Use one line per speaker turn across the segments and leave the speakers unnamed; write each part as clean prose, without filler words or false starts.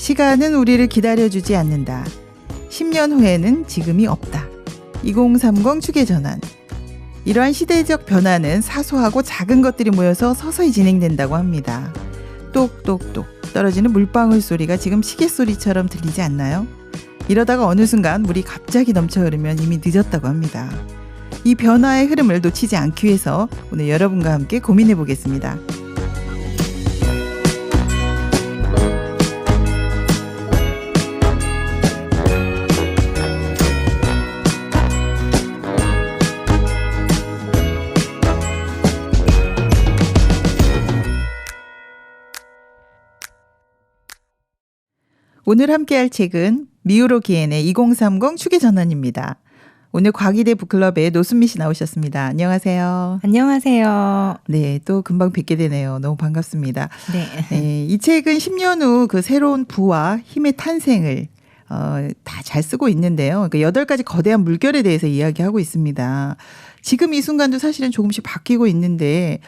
시간은 우리를 기다려주지 않는다. 10년 후에는 지금이 없다. 2030 추계전환. 이러한 시대적 변화는 사소하고 작은 것들이 모여서 서서히 진행된다고 합니다. 똑똑똑 떨어지는 물방울 소리가 지금 시계 소리처럼 들리지 않나요? 이러다가 어느 순간 물이 갑자기 넘쳐 흐르면 이미 늦었다고 합니다. 이 변화의 흐름을 놓치지 않기 위해서 오늘 여러분과 함께 고민해 보겠습니다. 오늘 함께할 책은 미우로 기엔의 2030 추계전환입니다. 오늘 과기대 북클럽에 노순미 씨 나오셨습니다. 안녕하세요.
안녕하세요.
네, 또 금방 뵙게 되네요. 너무 반갑습니다.
네.
네, 이 책은 10년 후 그 새로운 부와 힘의 탄생을 다 잘 쓰고 있는데요. 그러니까 8가지 거대한 물결에 대해서 이야기하고 있습니다. 지금 이 순간도 사실은 조금씩 바뀌고 있는데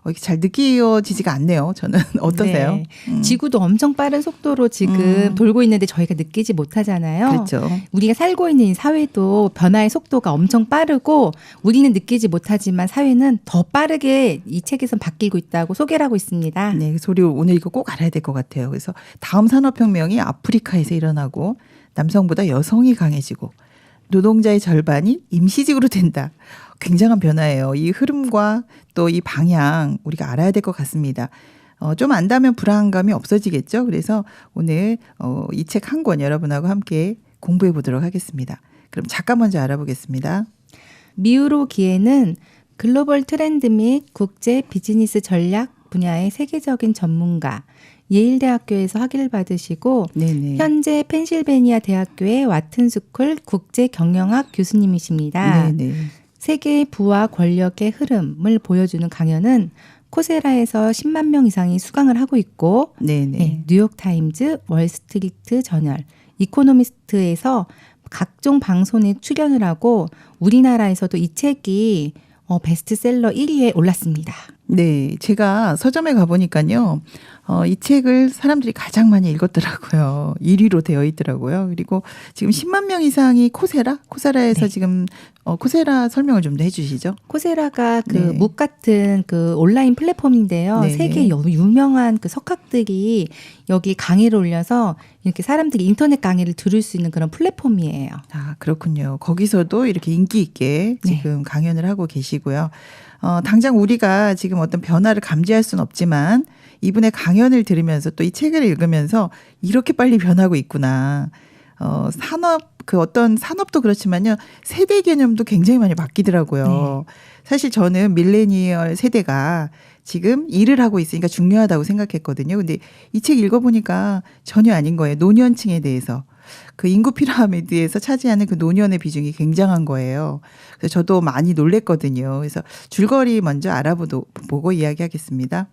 이게 잘 느껴지지가 않네요. 저는 어떠세요?
네. 지구도 엄청 빠른 속도로 지금 돌고 있는데 저희가 느끼지 못하잖아요.
그렇죠.
우리가 살고 있는 이 사회도 변화의 속도가 엄청 빠르고 우리는 느끼지 못하지만 사회는 더 빠르게 이 책에선 바뀌고 있다고 소개를 하고 있습니다.
네, 그래서 우리 오늘 이거 꼭 알아야 될 것 같아요. 그래서 다음 산업혁명이 아프리카에서 일어나고 남성보다 여성이 강해지고 노동자의 절반이 임시직으로 된다. 굉장한 변화예요. 이 흐름과 또 이 방향 우리가 알아야 될 것 같습니다. 좀 안다면 불안감이 없어지겠죠. 그래서 오늘 이 책 한 권 여러분하고 함께 공부해 보도록 하겠습니다. 그럼 작가 먼저 알아보겠습니다.
미우로 기에는 글로벌 트렌드 및 국제 비즈니스 전략 분야의 세계적인 전문가, 예일대학교에서 학위를 받으시고
네네.
현재 펜실베니아 대학교의 와튼스쿨 국제경영학 교수님이십니다.
네네.
세계의 부와 권력의 흐름을 보여주는 강연은 코세라에서 10만 명 이상이 수강을 하고 있고 네, 뉴욕타임즈, 월스트리트 저널, 이코노미스트에서 각종 방송에 출연을 하고 우리나라에서도 이 책이 베스트셀러 1위에 올랐습니다.
네, 제가 서점에 가보니까요. 이 책을 사람들이 가장 많이 읽었더라고요. 1위로 되어 있더라고요. 그리고 지금 10만 명 이상이 코세라에서 네. 지금 코세라 설명을 좀 더 해주시죠.
코세라가 그 묵 같은 그 온라인 플랫폼인데요. 네네. 세계 유명한 그 석학들이 여기 강의를 올려서 이렇게 사람들이 인터넷 강의를 들을 수 있는 그런 플랫폼이에요.
아, 그렇군요. 거기서도 이렇게 인기 있게 지금 강연을 하고 계시고요. 당장 우리가 지금 어떤 변화를 감지할 수는 없지만 이분의 강연을 들으면서 또 이 책을 읽으면서 이렇게 빨리 변하고 있구나. 어떤 산업도 그렇지만요. 세대 개념도 굉장히 많이 바뀌더라고요. 사실 저는 밀레니얼 세대가 지금 일을 하고 있으니까 중요하다고 생각했거든요. 근데 이 책 읽어보니까 전혀 아닌 거예요. 노년층에 대해서. 그 인구 피라미드에서 차지하는 그 노년의 비중이 굉장한 거예요. 그래서 저도 많이 놀랬거든요. 그래서 줄거리 먼저 알아보고 이야기하겠습니다.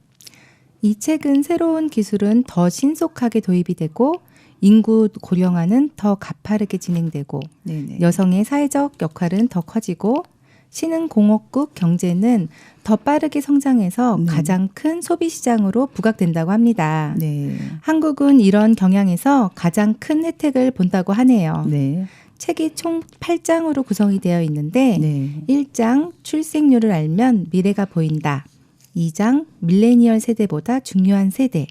이 책은 새로운 기술은 더 신속하게 도입이 되고 인구 고령화는 더 가파르게 진행되고 네네. 여성의 사회적 역할은 더 커지고 신흥공업국 경제는 더 빠르게 성장해서 가장 큰 소비 시장으로 부각된다고 합니다. 네. 한국은 이런 경향에서 가장 큰 혜택을 본다고 하네요. 네. 책이 총 8장으로 구성이 되어 있는데 1장 출생률을 알면 미래가 보인다. 2장 밀레니얼 세대보다 중요한 세대.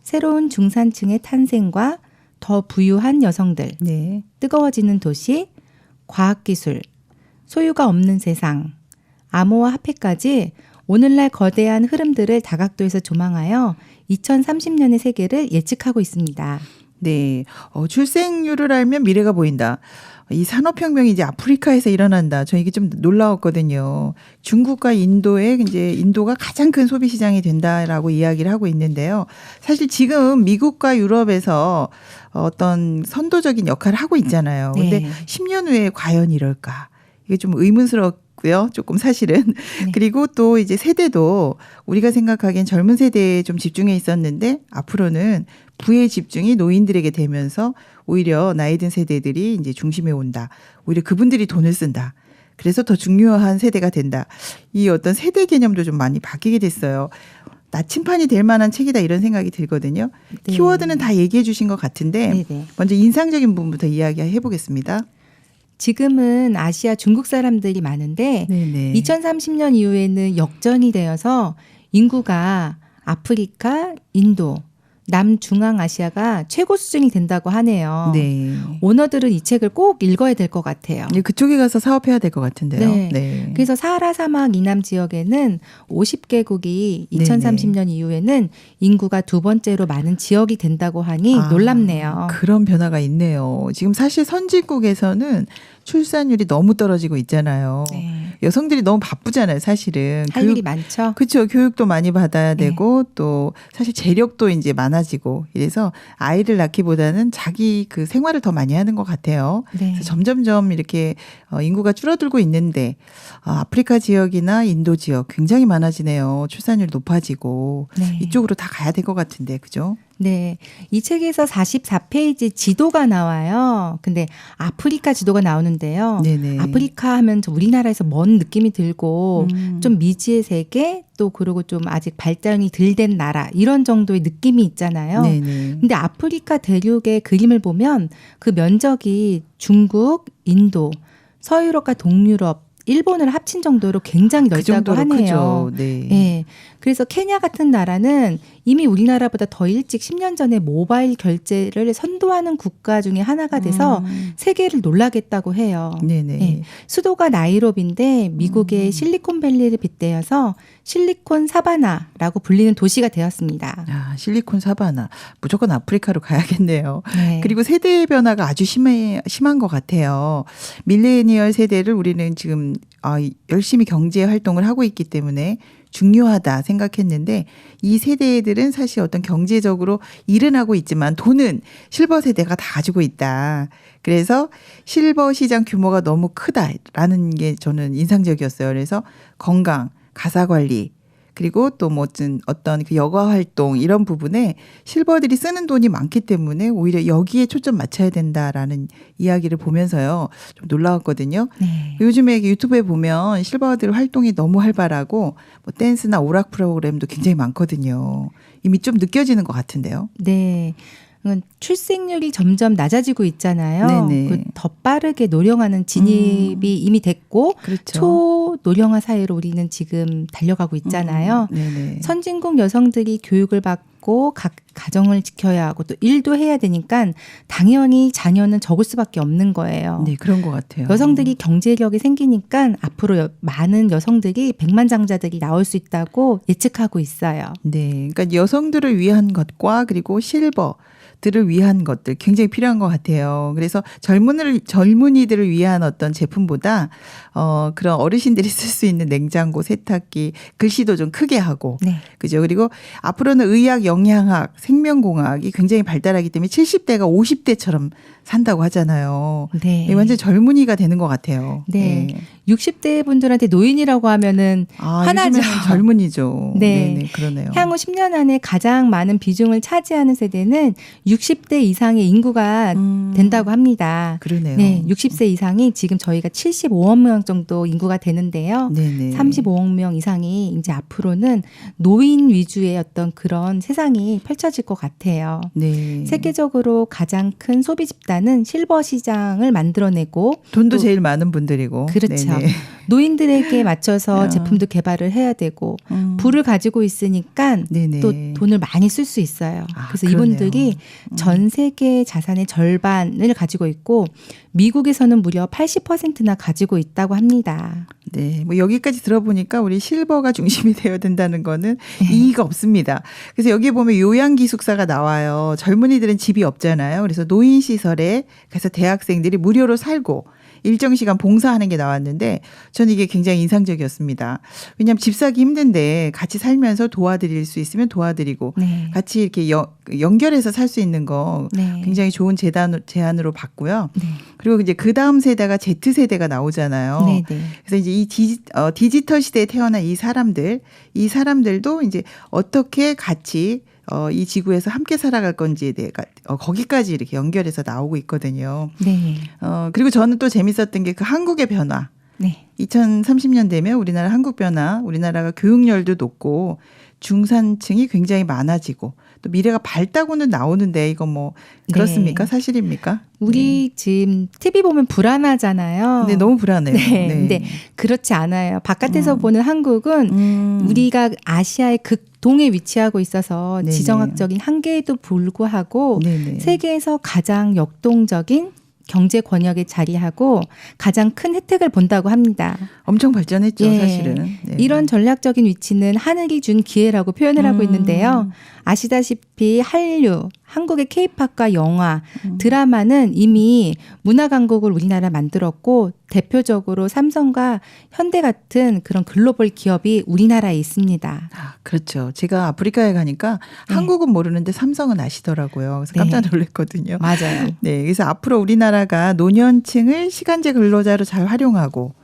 새로운 중산층의 탄생과 더 부유한 여성들. 뜨거워지는 도시. 과학기술. 소유가 없는 세상. 암호화 화폐까지 오늘날 거대한 흐름들을 다각도에서 조망하여 2030년의 세계를 예측하고 있습니다.
네, 출생률을 알면 미래가 보인다. 이 산업혁명이 이제 아프리카에서 일어난다. 저 이게 좀 놀라웠거든요. 중국과 인도가 가장 큰 소비 시장이 된다라고 이야기를 하고 있는데요. 사실 지금 미국과 유럽에서 어떤 선도적인 역할을 하고 있잖아요. 근데 10년 후에 과연 이럴까? 이게 좀 의문스럽고요. 조금 사실은. 그리고 또 이제 세대도 우리가 생각하기엔 젊은 세대에 좀 집중해 있었는데 앞으로는 부의 집중이 노인들에게 되면서 오히려 나이 든 세대들이 이제 중심에 온다. 오히려 그분들이 돈을 쓴다. 그래서 더 중요한 세대가 된다. 이 어떤 세대 개념도 좀 많이 바뀌게 됐어요. 나침판이 될 만한 책이다 이런 생각이 들거든요.
네.
키워드는 다 얘기해 주신 것 같은데
네네.
먼저 인상적인 부분부터 이야기해 보겠습니다.
지금은 아시아 중국 사람들이 많은데
네네.
2030년 이후에는 역전이 되어서 인구가 아프리카, 인도, 남중앙아시아가 최고 수준이 된다고 하네요.
네.
오너들은 이 책을 꼭 읽어야 될 것 같아요.
그쪽에 가서 사업해야 될 것 같은데요.
네.
네.
그래서 사하라 사막 이남 지역에는 50개국이 2030년 이후에는 인구가 두 번째로 많은 지역이 된다고 하니 놀랍네요.
그런 변화가 있네요. 지금 사실 선진국에서는 출산율이 너무 떨어지고 있잖아요.
네.
여성들이 너무 바쁘잖아요, 사실은.
할 일이 많죠.
그렇죠. 교육도 많이 받아야 되고 또 사실 재력도 이제 많아지고 이래서 아이를 낳기보다는 자기 그 생활을 더 많이 하는 것 같아요.
네.
그래서 점점점 이렇게 인구가 줄어들고 있는데 아프리카 지역이나 인도 지역 굉장히 많아지네요. 출산율 높아지고
네.
이쪽으로 다 가야 될 것 같은데 그죠?
네. 이 책에서 44페이지 지도가 나와요. 근데 아프리카 지도가 나오는데요.
네네.
아프리카 하면 우리나라에서 먼 느낌이 들고 좀 미지의 세계 또 그리고 좀 아직 발전이 덜 된 나라 이런 정도의 느낌이 있잖아요.
네네.
근데 아프리카 대륙의 그림을 보면 그 면적이 중국, 인도, 서유럽과 동유럽 일본을 합친 정도로 굉장히
그
넓다고
정도로
하네요.
크죠. 네.
네. 그래서 케냐 같은 나라는 이미 우리나라보다 더 일찍 10년 전에 모바일 결제를 선도하는 국가 중에 하나가 돼서 세계를 놀라겠다고 해요.
네네.
네. 수도가 나이로비인데 미국의 실리콘밸리를 빗대어서 실리콘 사바나라고 불리는 도시가 되었습니다.
아, 실리콘 사바나. 무조건 아프리카로 가야겠네요.
네.
그리고 세대 변화가 아주 심한 것 같아요. 밀레니얼 세대를 우리는 지금 열심히 경제 활동을 하고 있기 때문에 중요하다 생각했는데 이 세대들은 사실 어떤 경제적으로 일은 하고 있지만 돈은 실버 세대가 다 가지고 있다. 그래서 실버 시장 규모가 너무 크다라는 게 저는 인상적이었어요. 그래서 건강, 가사 관리 그리고 또 뭐 어떤 그 여가 활동 이런 부분에 실버들이 쓰는 돈이 많기 때문에 오히려 여기에 초점 맞춰야 된다라는 이야기를 보면서요. 좀 놀라웠거든요.
네.
요즘에 유튜브에 보면 실버들 활동이 너무 활발하고 뭐 댄스나 오락 프로그램도 굉장히 많거든요. 이미 좀 느껴지는 것 같은데요.
네. 출생률이 점점 낮아지고 있잖아요.
네네.
더 빠르게 노령화는 진입이 이미 됐고
그렇죠.
초노령화 사회로 우리는 지금 달려가고 있잖아요.
네네.
선진국 여성들이 교육을 받고 각 가정을 지켜야 하고 또 일도 해야 되니까 당연히 자녀는 적을 수밖에 없는 거예요.
네, 그런 것 같아요.
여성들이 경제력이 생기니까 앞으로 많은 여성들이 백만장자들이 나올 수 있다고 예측하고 있어요.
네, 그러니까 여성들을 위한 것과 그리고 실버들을 위한 것들 굉장히 필요한 것 같아요. 그래서 젊은이들을 위한 어떤 제품보다 그런 어르신들이 쓸 수 있는 냉장고, 세탁기, 글씨도 좀 크게 하고,
네.
그죠? 그리고 앞으로는 의학, 영양학, 생명공학이 굉장히 발달하기 때문에 70대가 50대처럼 산다고 하잖아요.
네.
완전 젊은이가 되는 것 같아요.
네. 60대 분들한테 노인이라고 하면은 화나죠.
요즘에는 젊은이죠.
네.
네네, 그러네요.
향후 10년 안에 가장 많은 비중을 차지하는 세대는 60대 이상의 인구가 된다고 합니다.
그러네요.
네, 60세 이상이 지금 저희가 75억 명 정도 인구가 되는데요.
네네.
35억 명 이상이 이제 앞으로는 노인 위주의 어떤 그런 세상이 펼쳐질 것 같아요.
네.
세계적으로 가장 큰 소비 집단은 실버 시장을 만들어내고
돈도 제일 많은 분들이고.
그렇죠.
네네.
노인들에게 맞춰서 제품도 개발을 해야 되고 부를 가지고 있으니까
네네.
또 돈을 많이 쓸 수 있어요. 그래서
그러네요.
이분들이 전 세계 자산의 절반을 가지고 있고 미국에서는 무려 80%나 가지고 있다고 합니다.
네, 뭐 여기까지 들어보니까 우리 실버가 중심이 되어야 된다는 거는 이의가 없습니다. 그래서 여기 보면 요양기숙사가 나와요. 젊은이들은 집이 없잖아요. 그래서 노인시설에 가서 대학생들이 무료로 살고 일정 시간 봉사하는 게 나왔는데 저는 이게 굉장히 인상적이었습니다. 왜냐하면 집 사기 힘든데 같이 살면서 도와드릴 수 있으면 도와드리고
네.
같이 이렇게 연결해서 살 수 있는 거
네.
굉장히 좋은 제안으로 봤고요.
네.
그리고 이제 그 다음 세대가 Z세대가 나오잖아요.
네, 네.
그래서 이제 이 디지털 시대에 태어난 이 사람들도 이제 어떻게 같이 이 지구에서 함께 살아갈 건지에 대해 거기까지 이렇게 연결해서 나오고 있거든요.
네.
그리고 저는 또 재밌었던 게 그 한국의 변화.
네.
2030년 되면 우리나라 한국 변화, 우리나라가 교육열도 높고 중산층이 굉장히 많아지고 또 미래가 밝다고는 나오는데 이거 뭐 그렇습니까?
네.
사실입니까?
우리 지금 TV 보면 불안하잖아요.
네, 너무 불안해요.
네. 근데 그렇지 않아요. 바깥에서 보는 한국은 우리가 아시아의 극동에 위치하고 있어서
네네.
지정학적인 한계에도 불구하고
네네.
세계에서 가장 역동적인 경제 권역에 자리하고 가장 큰 혜택을 본다고 합니다.
엄청 발전했죠,
예.
사실은. 네.
이런 전략적인 위치는 하늘이 준 기회라고 표현을 하고 있는데요. 아시다시피 한류, 한국의 케이팝과 영화, 드라마는 이미 문화 강국을 우리나라 만들었고 대표적으로 삼성과 현대 같은 그런 글로벌 기업이 우리나라에 있습니다.
아, 그렇죠. 제가 아프리카에 가니까
네.
한국은 모르는데 삼성은 아시더라고요. 그래서 깜짝
네.
놀랐거든요.
맞아요.
네, 그래서 앞으로 우리나라가 노년층을 시간제 근로자로 잘 활용하고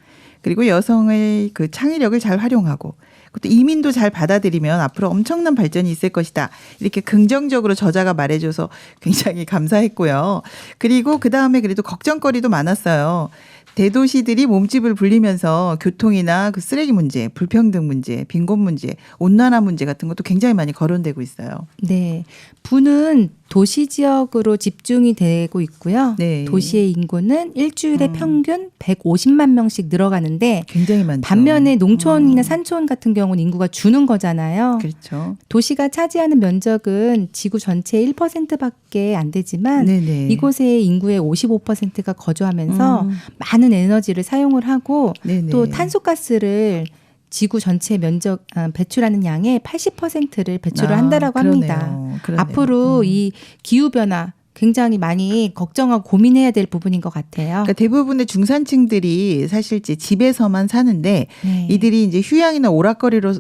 그리고 여성의 그 창의력을 잘 활용하고 또 이민도 잘 받아들이면 앞으로 엄청난 발전이 있을 것이다. 이렇게 긍정적으로 저자가 말해줘서 굉장히 감사했고요. 그리고 그다음에 그래도 걱정거리도 많았어요. 대도시들이 몸집을 불리면서 교통이나 그 쓰레기 문제, 불평등 문제, 빈곤 문제, 온난화 문제 같은 것도 굉장히 많이 거론되고 있어요.
네. 부는 도시 지역으로 집중이 되고 있고요.
네.
도시의 인구는 일주일에 평균 150만 명씩 늘어가는데
굉장히 많죠.
반면에 농촌이나 산촌 같은 경우는 인구가 주는 거잖아요.
그렇죠.
도시가 차지하는 면적은 지구 전체의 1%밖에 안 되지만
네네.
이곳의 인구의 55%가 거주하면서 많은 에너지를 사용을 하고
네네.
또 탄소가스를 지구 전체 면적 배출하는 양의 80%를 배출을 한다라고 합니다.
그러네요.
앞으로 이 기후 변화 굉장히 많이 걱정하고 고민해야 될 부분인 것 같아요.
그러니까 대부분의 중산층들이 사실 이제 집에서만 사는데
네.
이들이 이제 휴양이나 오락거리로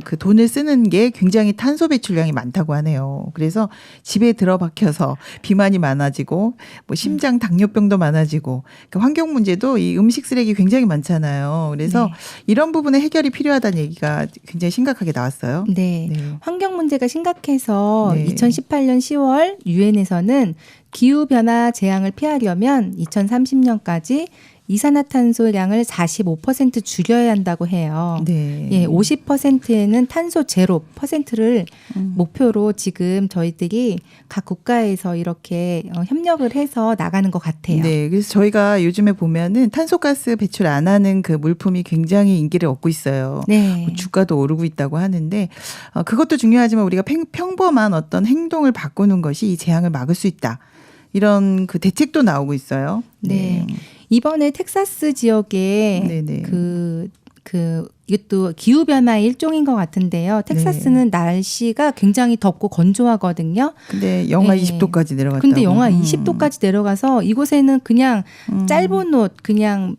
그 돈을 쓰는 게 굉장히 탄소 배출량이 많다고 하네요. 그래서 집에 들어박혀서 비만이 많아지고 뭐 심장 당뇨병도 많아지고 그러니까 환경 문제도 이 음식 쓰레기 굉장히 많잖아요. 그래서
네.
이런 부분에 해결이 필요하다는 얘기가 굉장히 심각하게 나왔어요.
네.
네.
환경 문제가 심각해서
네.
2018년 10월 유엔에서는 기후변화 재앙을 피하려면 2030년까지 이산화탄소량을 45% 줄여야 한다고 해요.
네.
예, 50%에는 탄소 제로 %를 목표로 지금 저희들이 각 국가에서 이렇게 협력을 해서 나가는 것 같아요.
네. 그래서 저희가 요즘에 보면은 탄소가스 배출 안 하는 그 물품이 굉장히 인기를 얻고 있어요.
네.
뭐 주가도 오르고 있다고 하는데 그것도 중요하지만 우리가 평범한 어떤 행동을 바꾸는 것이 이 재앙을 막을 수 있다. 이런 그 대책도 나오고 있어요.
네. 이번에 텍사스 지역에
네네.
이것도 기후 변화의 일종인 것 같은데요. 텍사스는 날씨가 굉장히 덥고 건조하거든요.
근데 영하
네.
20도까지 내려갔다고.
근데 영하 20도까지 내려가서 이곳에는 그냥 짧은 옷 그냥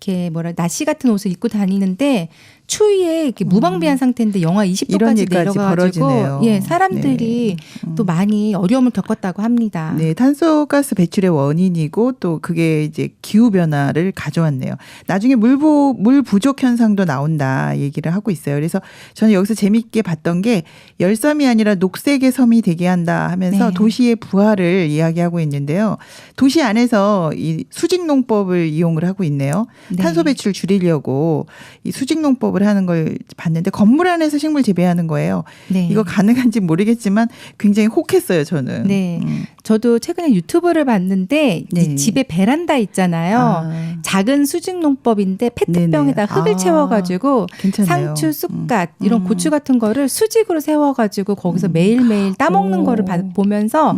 이렇게 나시 같은 옷을 입고 다니는데 추위에 이렇게 무방비한 상태인데 영하 20도까지 내려가지고 예, 사람들이 또 많이 어려움을 겪었다고 합니다.
네, 탄소가스 배출의 원인이고 또 그게 이제 기후 변화를 가져왔네요. 나중에 물 부족 현상도 나온다 얘기를 하고 있어요. 그래서 저는 여기서 재미있게 봤던 게 열섬이 아니라 녹색의 섬이 되게 한다 하면서
네.
도시의 부활을 이야기하고 있는데요. 도시 안에서 이 수직농법을 이용을 하고 있네요.
네.
탄소 배출 줄이려고 이 수직농법을 하는 걸 봤는데 건물 안에서 식물 재배하는 거예요.
네.
이거 가능한지 모르겠지만 굉장히 혹했어요, 저는.
네. 저도 최근에 유튜브를 봤는데
네.
집에 베란다 있잖아요. 작은 수직농법인데 페트병에다 흙을 채워가지고
괜찮네요.
상추, 쑥갓 이런 고추 같은 거를 수직으로 세워가지고 거기서 매일매일 따먹는 거를 보면서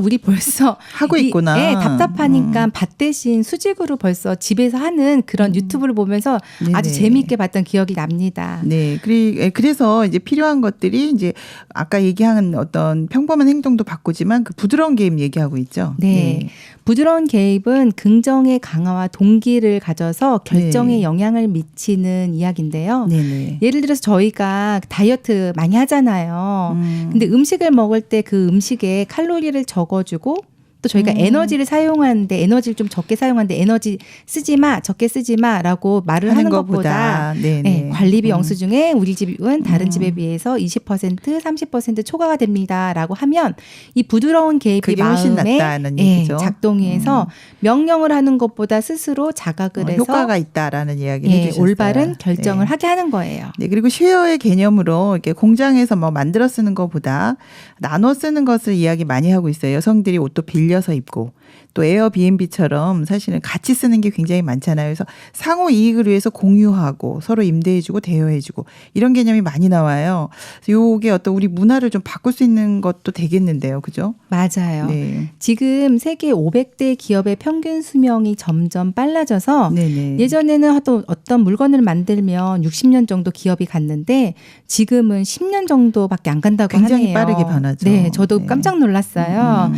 우리 벌써
하고 있구나.
예, 답답하니까 밭 대신 수직으로 벌써 집에서 하는 그런 유튜브를 보면서
네네.
아주 재미있게 봤던 기억이 납니다.
네. 그래서 이제 필요한 것들이 이제 아까 얘기한 어떤 평범한 행동도 바꾸지만 그 부드러운 개입 얘기하고 있죠.
네. 부드러운 개입은 긍정의 강화와 동기를 가져서 결정에
네.
영향을 미치는 이야기인데요.
네네.
예를 들어서 저희가 다이어트 많이 하잖아요. 근데 음식을 먹을 때 그 음식에 칼로리를 적어주고 또 저희가 에너지를 사용하는데 에너지를 좀 적게 사용하는데 에너지 쓰지 마, 적게 쓰지 마라고 말을 하는 것보다 네, 관리비 영수증에 우리 집은 다른 집에 비해서 20%, 30% 초과가 됩니다라고 하면 이 부드러운 개입이 마음에 작동해서 명령을 하는 것보다 스스로 자각을 해서
효과가 있다라는 이야기를 해주셨어요.
올바른 결정을 하게 하는 거예요.
네, 그리고 쉐어의 개념으로 이렇게 공장에서 뭐 만들어 쓰는 것보다 나눠 쓰는 것을 이야기 많이 하고 있어요. 여성들이 옷도 빌려서 입고 또 에어비앤비처럼 사실은 같이 쓰는 게 굉장히 많잖아요. 그래서 상호 이익을 위해서 공유하고 서로 임대해주고 대여해주고 이런 개념이 많이 나와요. 그래서 이게 어떤 우리 문화를 좀 바꿀 수 있는 것도 되겠는데요. 그죠?
맞아요.
네.
지금 세계 500대 기업의 평균 수명이 점점 빨라져서 예전에는 어떤 물건을 만들면 60년 정도 기업이 갔는데 지금은 10년 정도밖에 안 간다고
굉장히
하네요.
빠르게 변하죠.
네, 저도 깜짝 놀랐어요.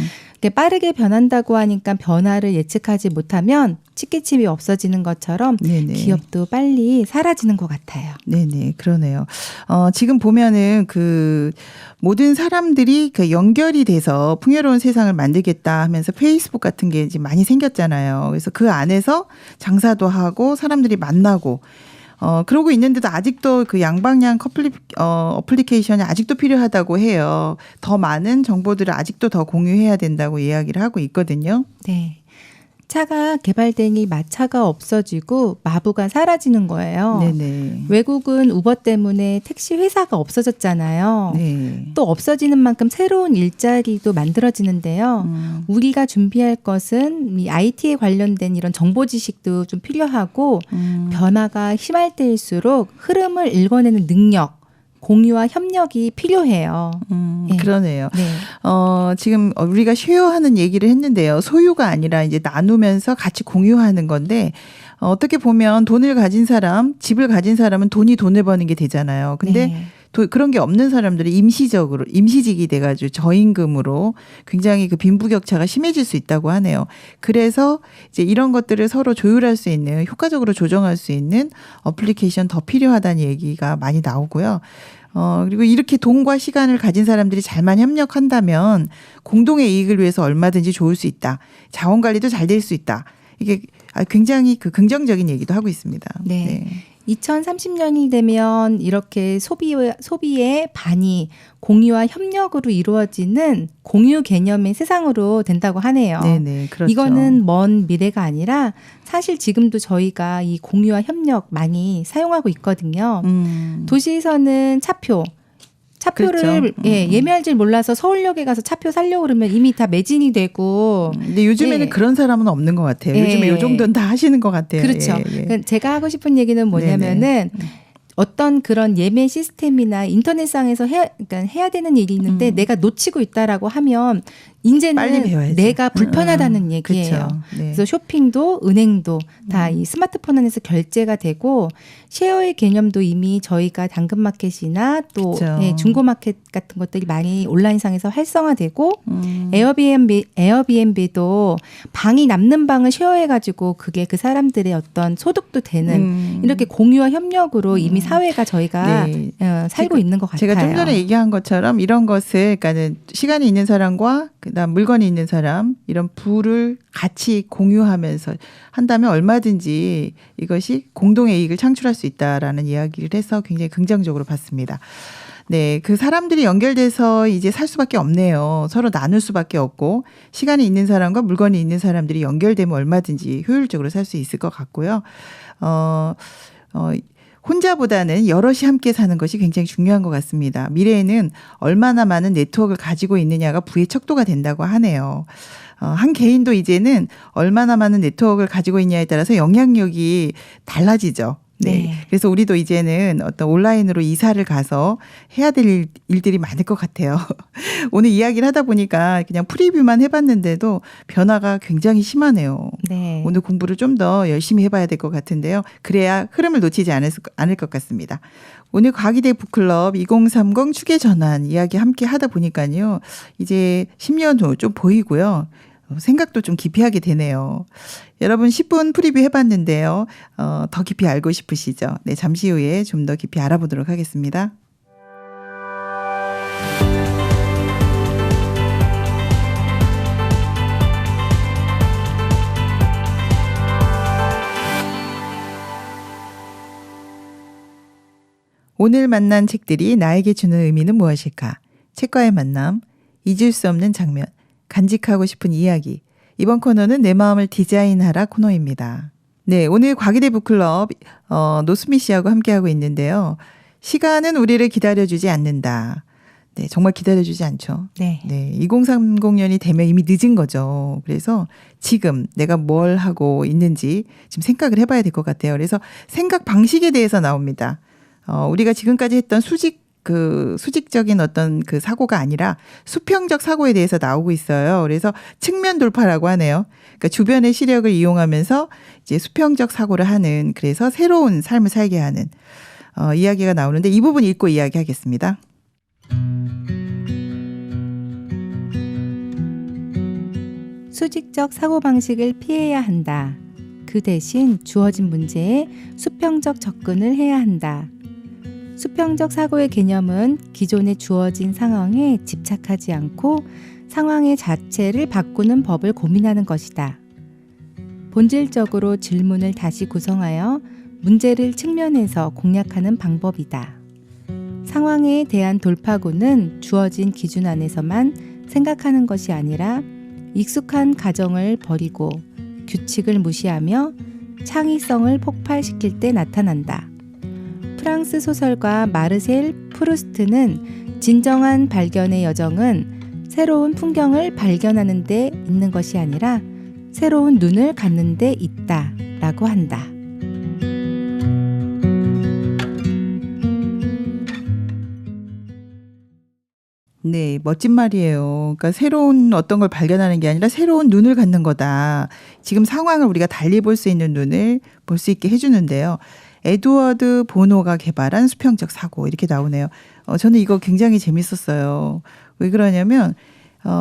빠르게 변한다고 하니까 변화를 예측하지 못하면 치킨집이 없어지는 것처럼 기업도 빨리 사라지는 것 같아요.
네네, 그러네요. 지금 보면은 그 모든 사람들이 그 연결이 돼서 풍요로운 세상을 만들겠다 하면서 페이스북 같은 게 이제 많이 생겼잖아요. 그래서 그 안에서 장사도 하고 사람들이 만나고 그러고 있는데도 아직도 그 양방향 어플리케이션이 아직도 필요하다고 해요. 더 많은 정보들을 아직도 더 공유해야 된다고 이야기를 하고 있거든요.
네. 차가 개발되니 마차가 없어지고 마부가 사라지는 거예요.
네네.
외국은 우버 때문에 택시 회사가 없어졌잖아요.
네.
또 없어지는 만큼 새로운 일자리도 만들어지는데요. 우리가 준비할 것은 이 IT에 관련된 이런 정보 지식도 좀 필요하고 변화가 심할 때일수록 흐름을 읽어내는 능력, 공유와 협력이 필요해요.
네. 그러네요. 네. 지금 우리가 쉐어하는 얘기를 했는데요. 소유가 아니라 이제 나누면서 같이 공유하는 건데 어떻게 보면 돈을 가진 사람, 집을 가진 사람은 돈을 버는 게 되잖아요. 근데 그런 게 없는 사람들이 임시직이 돼가지고 저임금으로 굉장히 그 빈부격차가 심해질 수 있다고 하네요. 그래서 이제 이런 것들을 서로 조율할 수 있는, 효과적으로 조정할 수 있는 어플리케이션 더 필요하다는 얘기가 많이 나오고요. 그리고 이렇게 돈과 시간을 가진 사람들이 잘만 협력한다면 공동의 이익을 위해서 얼마든지 좋을 수 있다. 자원 관리도 잘 될 수 있다. 이게 굉장히 그 긍정적인 얘기도 하고 있습니다.
네. 2030년이 되면 이렇게 소비의 반이 공유와 협력으로 이루어지는 공유 개념의 세상으로 된다고 하네요.
네네, 그렇죠.
이거는 먼 미래가 아니라 사실 지금도 저희가 이 공유와 협력 많이 사용하고 있거든요. 도시에서는 차표를
그렇죠.
예매할 줄 몰라서 서울역에 가서 차표 사려고 그러면 이미 다 매진이 되고.
근데 요즘에는 그런 사람은 없는 것 같아요. 요즘에 이 정도는 다 하시는 것 같아요.
그렇죠. 그러니까 제가 하고 싶은 얘기는 뭐냐면은 어떤 그런 예매 시스템이나 인터넷상에서 해야 되는 일이 있는데 내가 놓치고 있다라고 하면 이제는
빨리 배워야죠.
내가 불편하다는 얘기예요.
그렇죠. 네.
그래서 쇼핑도 은행도 다 이 스마트폰 안에서 결제가 되고 쉐어의 개념도 이미 저희가 당근마켓이나 또
그렇죠.
중고마켓 같은 것들이 많이 온라인상에서 활성화되고 에어비앤비도 방이 남는 방을 쉐어해가지고 그게 그 사람들의 어떤 소득도 되는 이렇게 공유와 협력으로 이미 사회가 저희가 살고 있는 것 같아요.
제가 좀 전에 얘기한 것처럼 이런 것을 그러니까는 시간이 있는 사람과 그다음 물건이 있는 사람 이런 부를 같이 공유하면서 한다면 얼마든지 이것이 공동의 이익을 창출할 수 있다라는 이야기를 해서 굉장히 긍정적으로 봤습니다. 네, 그 사람들이 연결돼서 이제 살 수밖에 없네요. 서로 나눌 수밖에 없고 시간이 있는 사람과 물건이 있는 사람들이 연결되면 얼마든지 효율적으로 살 수 있을 것 같고요. 혼자보다는 여럿이 함께 사는 것이 굉장히 중요한 것 같습니다. 미래에는 얼마나 많은 네트워크를 가지고 있느냐가 부의 척도가 된다고 하네요. 한 개인도 이제는 얼마나 많은 네트워크를 가지고 있냐에 따라서 영향력이 달라지죠. 네. 그래서 우리도 이제는 어떤 온라인으로 이사를 가서 해야 될 일들이 많을 것 같아요. 오늘 이야기를 하다 보니까 그냥 프리뷰만 해봤는데도 변화가 굉장히 심하네요.
네.
오늘 공부를 좀 더 열심히 해봐야 될 것 같은데요. 그래야 흐름을 놓치지 않을 것 같습니다. 오늘 과기대 북클럽 2030 추계 전환 이야기 함께 하다 보니까요. 이제 10년 후 좀 보이고요. 생각도 좀 깊이 하게 되네요. 여러분 10분 프리뷰 해봤는데요. 더 깊이 알고 싶으시죠? 네, 잠시 후에 좀 더 깊이 알아보도록 하겠습니다. 오늘 만난 책들이 나에게 주는 의미는 무엇일까? 책과의 만남, 잊을 수 없는 장면, 간직하고 싶은 이야기. 이번 코너는 내 마음을 디자인하라 코너입니다. 네, 오늘 과기대 북클럽 노수미 씨하고 함께하고 있는데요. 시간은 우리를 기다려주지 않는다. 네, 정말 기다려주지 않죠.
네.
2030년이 되면 이미 늦은 거죠. 그래서 지금 내가 뭘 하고 있는지 지금 생각을 해봐야 될 것 같아요. 그래서 생각 방식에 대해서 나옵니다. 우리가 지금까지 했던 수직적인 어떤 그 사고가 아니라 수평적 사고에 대해서 나오고 있어요. 그래서 측면 돌파라고 하네요. 그러니까 주변의 시력을 이용하면서 이제 수평적 사고를 하는, 그래서 새로운 삶을 살게 하는 이야기가 나오는데 이 부분 읽고 이야기하겠습니다.
수직적 사고방식을 피해야 한다. 그 대신 주어진 문제에 수평적 접근을 해야 한다. 수평적 사고의 개념은 기존에 주어진 상황에 집착하지 않고 상황의 자체를 바꾸는 법을 고민하는 것이다. 본질적으로 질문을 다시 구성하여 문제를 측면에서 공략하는 방법이다. 상황에 대한 돌파구는 주어진 기준 안에서만 생각하는 것이 아니라 익숙한 가정을 버리고 규칙을 무시하며 창의성을 폭발시킬 때 나타난다. 프랑스 소설가 마르셀 프루스트는 진정한 발견의 여정은 새로운 풍경을 발견하는 데 있는 것이 아니라 새로운 눈을 갖는 데 있다 라고 한다.
네, 멋진 말이에요. 그러니까 새로운 어떤 걸 발견하는 게 아니라 새로운 눈을 갖는 거다. 지금 상황을 우리가 달리 볼 수 있는 눈을 볼 수 있게 해주는데요. 에드워드 보노가 개발한 수평적 사고, 이렇게 나오네요. 저는 이거 굉장히 재밌었어요. 왜 그러냐면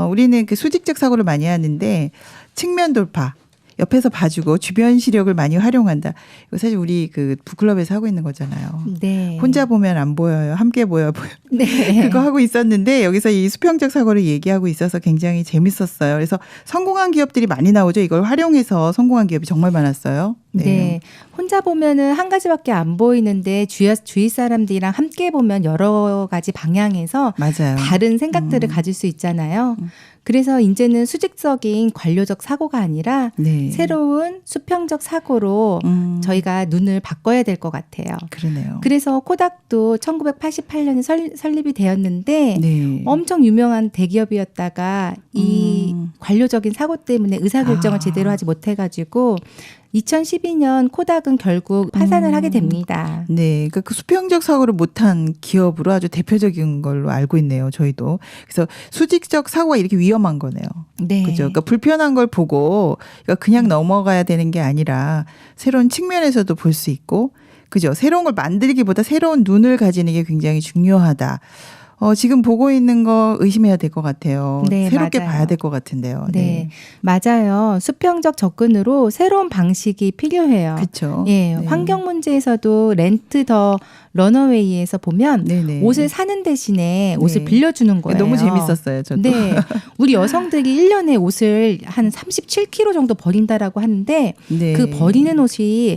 우리는 그 수직적 사고를 많이 하는데 측면 돌파, 옆에서 봐주고 주변 시력을 많이 활용한다. 이거 사실 우리 그 북클럽에서 하고 있는 거잖아요.
네.
혼자 보면 안 보여요. 함께 보여.
네.
그거 하고 있었는데 여기서 이 수평적 사고를 얘기하고 있어서 굉장히 재밌었어요. 그래서 성공한 기업들이 많이 나오죠. 이걸 활용해서 성공한 기업이 정말 많았어요.
네. 혼자 보면은 한 가지밖에 안 보이는데 주위 사람들이랑 함께 보면 여러 가지 방향에서
맞아요.
다른 생각들을 가질 수 있잖아요. 그래서 이제는 수직적인 관료적 사고가 아니라
네.
새로운 수평적 사고로 저희가 눈을 바꿔야 될 것 같아요.
그러네요.
그래서 코닥도 1988년에 설립이 되었는데
네.
엄청 유명한 대기업이었다가 이 관료적인 사고 때문에 의사결정을 제대로 하지 못해가지고 2012년 코닥은 결국 파산을 하게 됩니다.
네, 그러니까 그 수평적 사고를 못한 기업으로 아주 대표적인 걸로 알고 있네요. 저희도. 그래서 수직적 사고가 이렇게 위험한 거네요.
네.
그죠? 그러니까 불편한 걸 보고 그러니까 그냥 넘어가야 되는 게 아니라 새로운 측면에서도 볼 수 있고, 그죠? 새로운 걸 만들기보다 새로운 눈을 가지는 게 굉장히 중요하다. 지금 보고 있는 거 의심해야 될 것 같아요.
네,
새롭게
맞아요.
봐야 될 것 같은데요.
네, 맞아요. 수평적 접근으로 새로운 방식이 필요해요.
그렇죠.
예,
네.
환경 문제에서도 렌트 더 러너웨이에서 보면
네네.
옷을 사는 대신에 옷을
네.
빌려주는 거예요.
너무 재밌었어요. 저도.
네, 우리 여성들이 1년에 옷을 한 37kg 정도 버린다라고 하는데
네.
그 버리는 옷이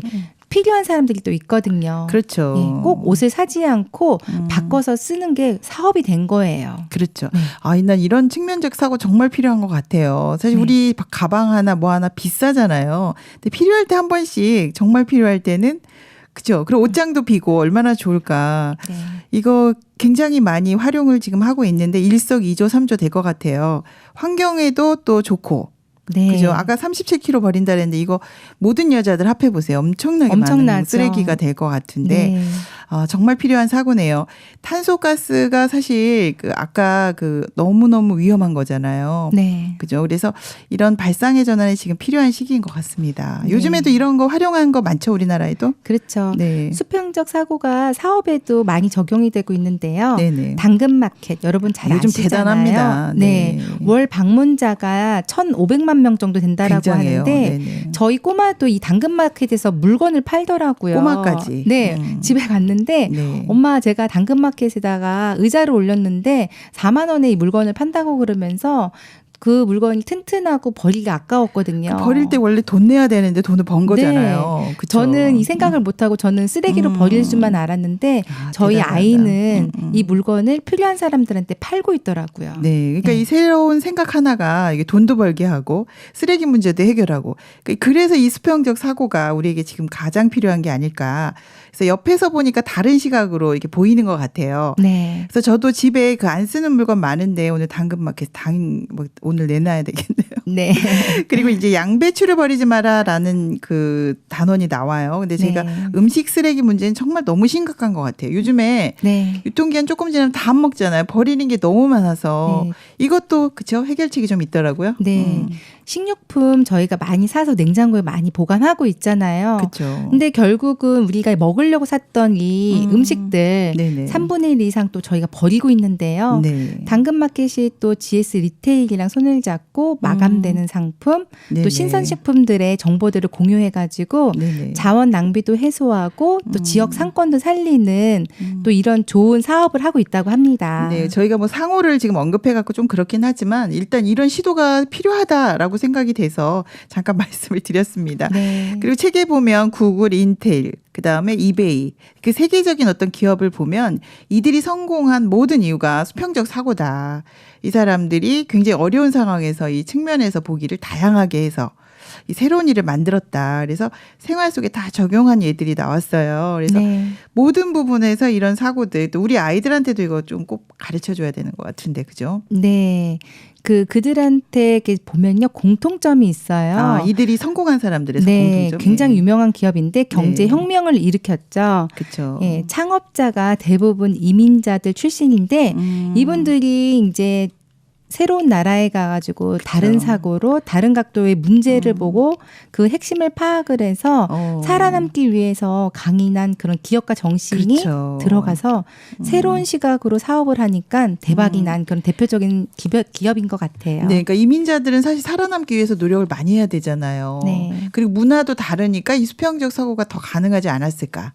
필요한 사람들이 또 있거든요.
그렇죠.
예, 꼭 옷을 사지 않고 바꿔서 쓰는 게 사업이 된 거예요.
그렇죠.
네.
난 이런 측면적 사고 정말 필요한 것 같아요. 사실
네.
우리 가방 하나 뭐 하나 비싸잖아요. 근데 필요할 때 한 번씩, 정말 필요할 때는, 그죠. 그리고 옷장도 비고 얼마나 좋을까.
네.
이거 굉장히 많이 활용을 지금 하고 있는데 일석이조 삼조 될 것 같아요. 환경에도 또 좋고.
네.
그죠. 아까 37kg 버린다 그랬는데 이거 모든 여자들 합해 보세요. 엄청나게 많은
엄청나죠.
쓰레기가 될 것 같은데
네.
정말 필요한 사고네요. 탄소가스가 사실 아까 너무너무 위험한 거잖아요.
네.
그죠. 그래서 이런 발상의 전환이 지금 필요한 시기인 것 같습니다.
네.
요즘에도 이런 거 활용한 거 많죠, 우리나라에도.
그렇죠.
네.
수평적 사고가 사업에도 많이 적용이 되고 있는데요.
네네.
당근마켓 여러분 잘
요즘
아시잖아요.
대단합니다.
네. 월 방문자가 1,500만 명 정도 된다라고
굉장해요.
하는데
네네.
저희 꼬마도 이 당근마켓에서 물건을 팔더라고요.
꼬마까지.
네. 집에 갔는데
네.
엄마 제가 당근마켓에다가 의자를 올렸는데 4만 원에 이 물건을 판다고 그러면서 그 물건이 튼튼하고 버리기 아까웠거든요.
버릴 때 원래 돈 내야 되는데 돈을 번 거잖아요.
네.
그쵸?
저는 이 생각을 못하고 저는 쓰레기로 버릴 줄만 알았는데 저희
대단하다.
아이는 이 물건을 필요한 사람들한테 팔고 있더라고요.
네, 그러니까 이 새로운 생각 하나가 이게 돈도 벌게 하고 쓰레기 문제도 해결하고 그래서 이 수평적 사고가 우리에게 지금 가장 필요한 게 아닐까. 그래서 옆에서 보니까 다른 시각으로 이렇게 보이는 것 같아요.
네.
그래서 저도 집에 그 안 쓰는 물건 많은데 오늘 당근마켓 오늘 내놔야 되겠네요.
네.
그리고 이제 양배추를 버리지 마라라는 그 단원이 나와요. 근데 제가
네.
음식 쓰레기 문제는 정말 너무 심각한 것 같아요. 요즘에
네.
유통기한 조금 지나면 다 안 먹잖아요. 버리는 게 너무 많아서
네.
이것도 그쵸 해결책이 좀 있더라고요.
네. 식료품 저희가 많이 사서 냉장고에 많이 보관하고 있잖아요.
그렇죠.
근데 결국은 우리가 먹으려고 샀던 이 음식들
네네.
3분의 1 이상 또 저희가 버리고 있는데요.
네.
당근마켓이 또 GS 리테일이랑 손을 잡고 마감되는 상품,
네네.
또 신선식품들의 정보들을 공유해가지고
네네.
자원 낭비도 해소하고 또 지역 상권도 살리는 또 이런 좋은 사업을 하고 있다고 합니다.
네, 저희가 뭐 상호를 지금 언급해갖고 좀 그렇긴 하지만 일단 이런 시도가 필요하다라고 생각이 돼서 잠깐 말씀을 드렸습니다.
네.
그리고 책에 보면 구글, 인텔, 그다음에 이베이 그 세계적인 어떤 기업을 보면 이들이 성공한 모든 이유가 수평적 사고다. 이 사람들이 굉장히 어려운 상황에서 이 측면에서 보기를 다양하게 해서 이 새로운 일을 만들었다. 그래서 생활 속에 다 적용한 예들이 나왔어요. 그래서
네.
모든 부분에서 이런 사고들 또 우리 아이들한테도 이거 좀 꼭 가르쳐 줘야 되는 것 같은데 그죠?
네. 그들한테 이렇게 보면요 공통점이 있어요.
아, 이들이 성공한 사람들의
네,
공통점.
굉장히 유명한 기업인데 경제
네.
혁명을 일으켰죠.
그렇죠.
예, 창업자가 대부분 이민자들 출신인데 이분들이 이제 새로운 나라에 가가지고 다른 사고로 다른 각도의 문제를 보고 그 핵심을 파악을 해서 살아남기 위해서 강인한 그런 기업가 정신이
그렇죠.
들어가서 새로운 시각으로 사업을 하니까 대박이 난 그런 대표적인 기업인 것 같아요.
네, 그러니까 이민자들은 사실 살아남기 위해서 노력을 많이 해야 되잖아요.
네.
그리고 문화도 다르니까 이 수평적 사고가 더 가능하지 않았을까.